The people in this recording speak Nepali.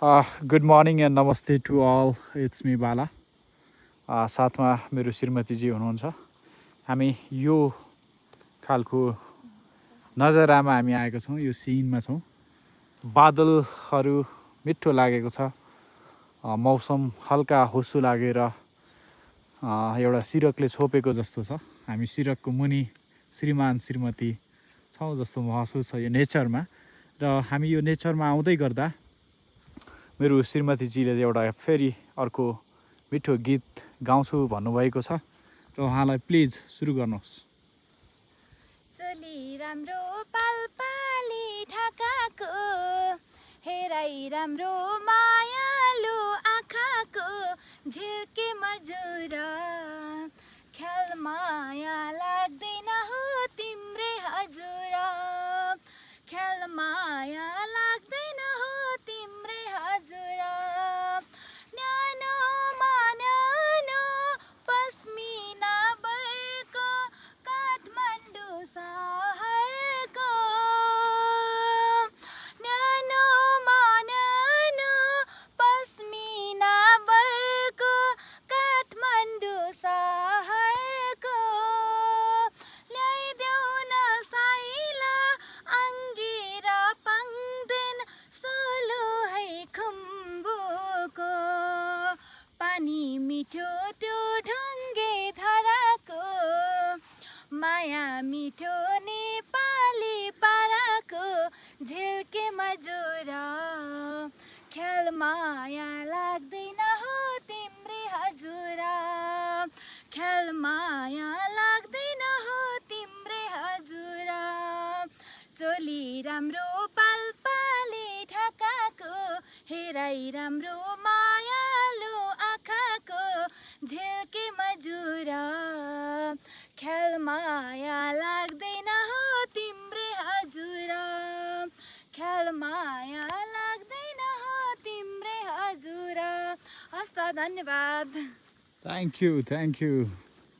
Good morning and namaste to all. It's me Bala. साथमा मेरो श्रीमतीजी हुनुहुन्छ. हामी यो खालको नजरामा हामी आएको छौँ. यो सिनमा छौँ. बादलहरू मिठो लागेको छ. मौसम हल्का हुस्सु लागेर एउटा सिरकले छोपेको जस्तो छ. हामी सिरकको मुनि श्रीमान श्रीमती छौँ जस्तो महसुस छ यो नेचरमा. र हामी यो नेचरमा आउँदै गर्दा मेरो श्रीमतीजीले एउटा फेरि अर्को मिठो गीत गाउँछु भन्नुभएको छ र उहाँलाई प्लिज सुरु गर्नुहोस्. चली राम्रो पालपाली ढाकाको हेराइ राम्रो मायालु आँखाको झिल्के मजुर ख्याल माया लाग्दैन हो तिम्रै हजुर ख्याल माया लाग्दैन हो तिम्रै हजुर न्यानो न्यानो पस्मिना भएको काठमाडौँ सहरको न्यानो पस्मिना भएको काठमाडौँ सहरको ल्याइदेऊ न साइला अङ्गिर पाङ्देन सोलो है खुम्बुको पानी मिठो त्यो ढुङ्गे धाराको माया मिठो नेपाली पाराको झिल्के मजुर ख्याल माया लाग्दैन हो तिम्रै हजुर ख्याल माया लाग्दैन हो तिम्रै हजुर चोली राम्रो पालपाले ढाकाको हेराइ राम्रो मायालु आँखाको झिल्के मजुर ख्याल माया लाग्दैन हो तिम्रै हजुर ख्याल माया लाग्दैन हो तिम्रै हजुर. हस् त, धन्यवाद. Thank you.